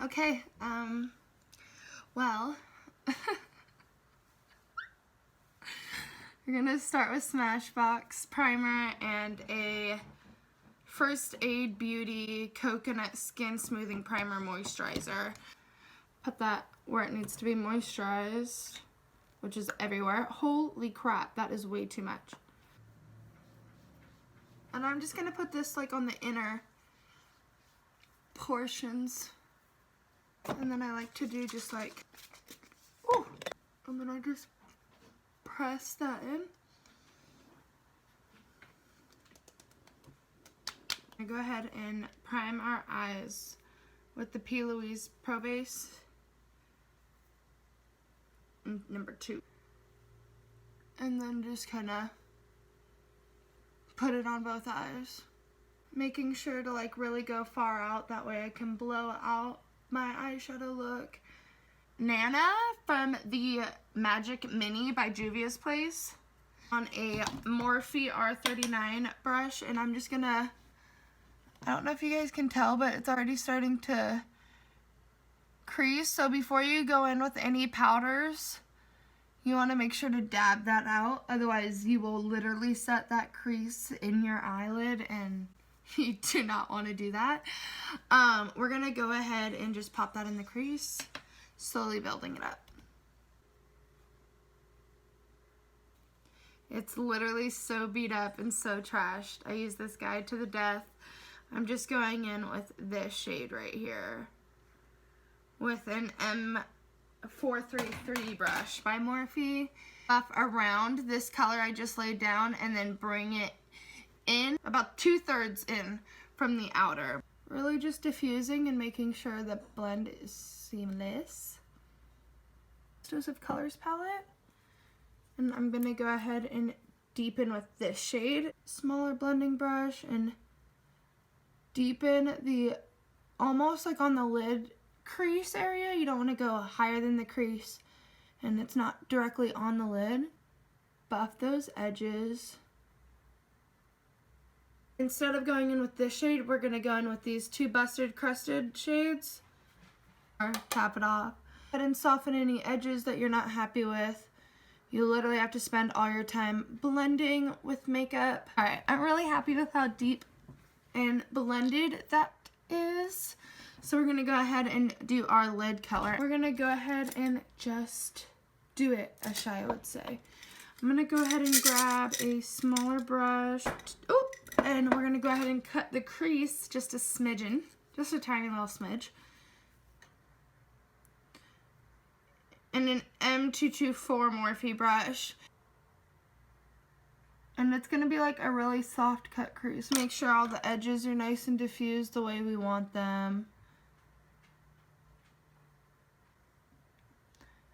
Okay, well, we're gonna start with Smashbox Primer and a First Aid Beauty Coconut Skin Smoothing Primer Moisturizer. Put that where it needs to be moisturized, which is everywhere. Holy crap, that is way too much. And I'm just gonna put this like on the inner portions. And then I like to do just like, oh, and then I just press that in. I go ahead and prime our eyes with the P. Louise Pro Base number 2. And then just kind of put it on both eyes. Making sure to like really go far out, that way I can blow out my eyeshadow look. Nana from the Magic Mini by Juvia's Place on a Morphe R39 brush, and I'm just gonna, I don't know if you guys can tell, but it's already starting to crease. So before you go in with any powders, you want to make sure to dab that out. Otherwise, you will literally set that crease in your eyelid, and you do not want to do that. We're going to go ahead and just pop that in the crease, slowly building it up. It's literally so beat up and so trashed. I use this guide to the death. I'm just going in with this shade right here with an M433 brush by Morphe. Buff around this color I just laid down and then bring it in about 2/3 in from the outer. Really just diffusing and making sure the blend is seamless. Explosive Colors palette. And I'm going to go ahead and deepen with this shade. Smaller blending brush and deepen the, almost like on the lid crease area. You don't want to go higher than the crease and it's not directly on the lid. Buff those edges. Instead of going in with this shade, we're going to go in with these 2 Busted Crusted shades. Or tap it off. Go ahead and soften any edges that you're not happy with. You literally have to spend all your time blending with makeup. Alright, I'm really happy with how deep and blended that is. So we're going to go ahead and do our lid color. We're going to go ahead and just do it, as Shia would say. I'm going to go ahead and grab a smaller brush. Oop, and we're going to go ahead and cut the crease just a smidgen. Just a tiny little smidge. And an M224 Morphe brush. And it's going to be like a really soft cut crease. Make sure all the edges are nice and diffused the way we want them.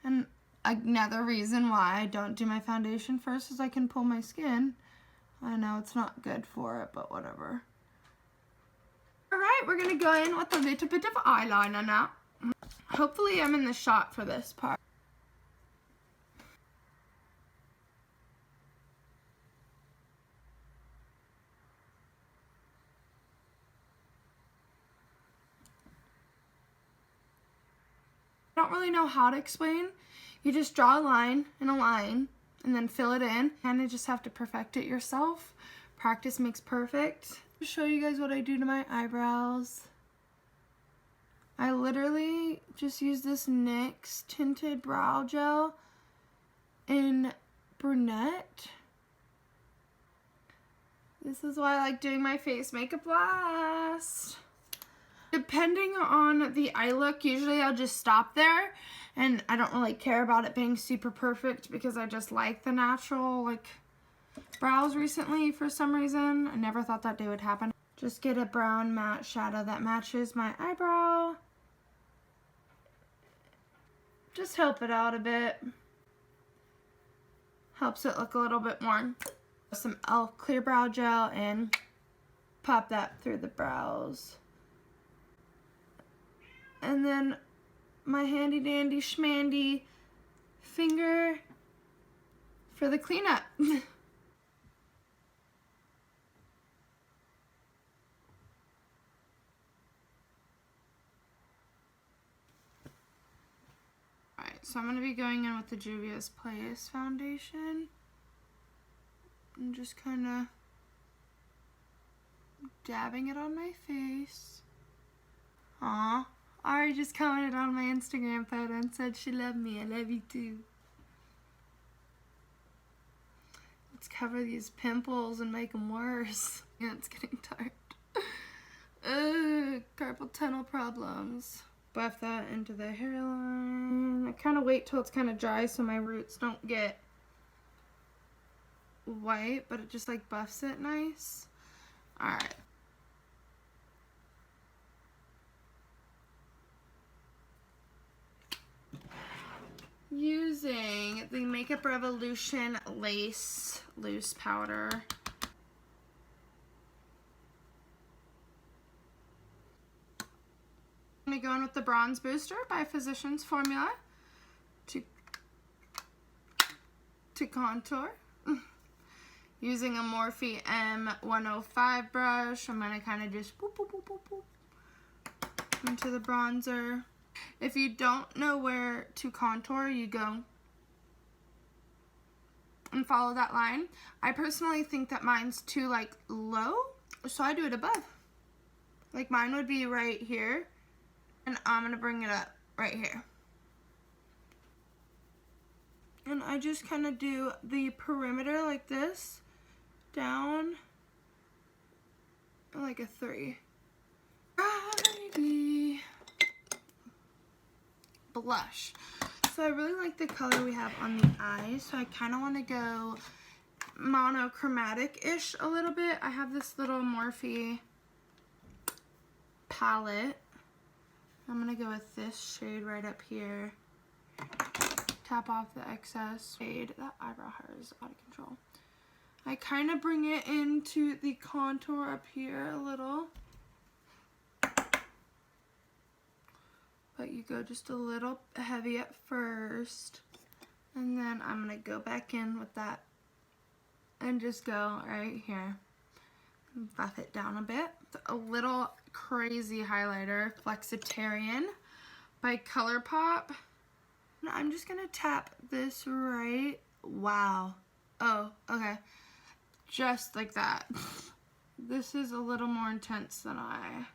And another reason why I don't do my foundation first is I can pull my skin. I know it's not good for it, but whatever. Alright, we're going to go in with a little bit of eyeliner now. Hopefully I'm in the shot for this part. I don't really know how to explain. You just draw a line and a line and then fill it in, and you just have to perfect it yourself. Practice makes perfect. To show you guys what I do to my eyebrows, I literally just use this NYX tinted brow gel in brunette. This is why I like doing my face makeup last. Depending on the eye look, usually I'll just stop there, and I don't really care about it being super perfect because I just like the natural like brows recently for some reason. I never thought that day would happen. Just get a brown matte shadow that matches my eyebrow. Just help it out a bit. Helps it look a little bit more. Some e.l.f. clear brow gel and pop that through the brows. And then my handy dandy schmandy finger for the cleanup. so I'm going to be going in with the Juvia's Place foundation. And just kind of dabbing it on my face. Aw, Ari just commented on my Instagram photo and said she loved me. I love you too. Let's cover these pimples and make them worse. Yeah, it's getting dark. Ugh, carpal tunnel problems. Buff that into the hairline. I kind of wait till it's kind of dry so my roots don't get white, but it just like buffs it nice. Alright. Using the Makeup Revolution Lace Loose Powder. I'm going to go in with the Bronze Booster by Physicians Formula to contour. Using a Morphe M105 brush, I'm going to kind of just boop, boop, boop, boop, boop into the bronzer. If you don't know where to contour, you go and follow that line. I personally think that mine's too like low, so I do it above. Like mine would be right here, and I'm gonna bring it up right here. And I just kind of do the perimeter like this, down like a 3. Righty. Blush. So I really like the color we have on the eyes, so I kind of want to go monochromatic-ish a little bit. I have this little Morphe palette. I'm going to go with this shade right up here. Tap off the excess shade. That eyebrow hair is out of control. I kind of bring it into the contour up here a little. But you go just a little heavy at first, and then I'm going to go back in with that and just go right here. Buff it down a bit. A little crazy highlighter, Flexitarian by ColourPop. And I'm just going to tap this right. Wow. Oh, okay. Just like that. This is a little more intense than I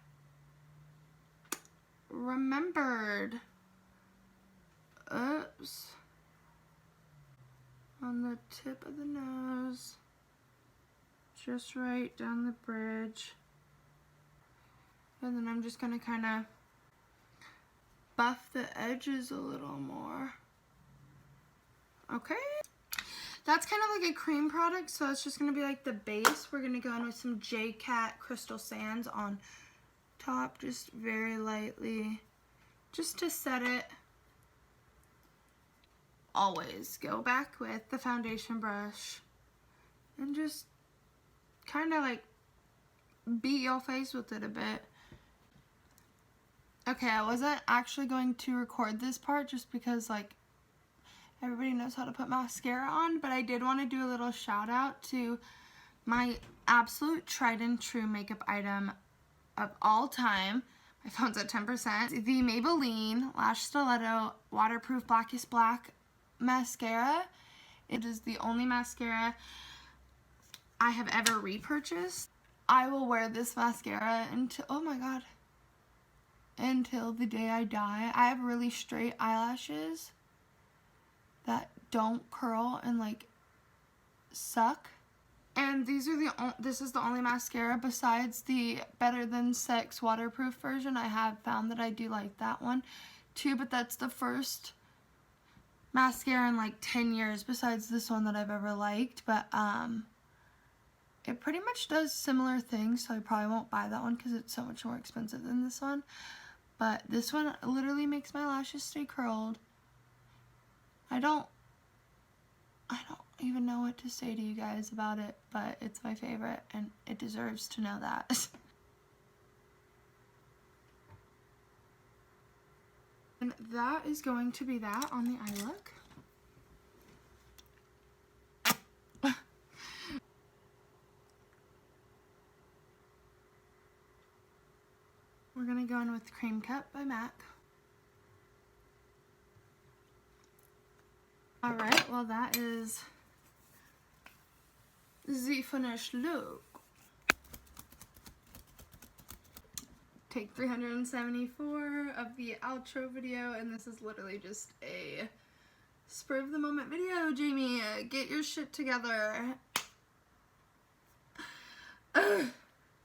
remembered. Oops. On the tip of the nose. Just right down the bridge. And then I'm just going to kind of buff the edges a little more. Okay. That's kind of like a cream product, so it's just going to be like the base. We're going to go in with some J-Cat Crystal Sands on top, just very lightly, just to set it. Always go back with the foundation brush and just kind of like beat your face with it a bit. Okay, I wasn't actually going to record this part just because like everybody knows how to put mascara on, but I did want to do a little shout out to my absolute tried and true makeup item of all time. My phone's at 10%. The Maybelline Lash Stiletto Waterproof Blackest Black mascara. It is the only mascara I have ever repurchased. I will wear this mascara until, oh my god, until the day I die. I have really straight eyelashes that don't curl and like suck. And these are this is the only mascara besides the Better Than Sex waterproof version. I have found that I do like that one too, but that's the first mascara in like 10 years besides this one that I've ever liked. But it pretty much does similar things, so I probably won't buy that one because it's so much more expensive than this one. But this one literally makes my lashes stay curled. I don't even know what to say to you guys about it, but it's my favorite and it deserves to know that. And that is going to be that on the eye look. We're going to go in with Cream Cut by MAC. Alright, well that is the finished look. Take 374 of the outro video, and this is literally just a spur of the moment video. Jamie, get your shit together.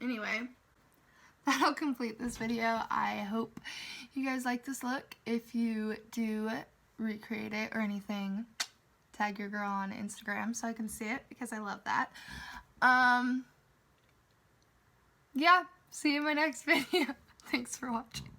Anyway, that'll complete this video. I hope you guys like this look. If you do recreate it or anything, tag your girl on Instagram so I can see it, because I love that. Yeah, see you in my next video. Thanks for watching.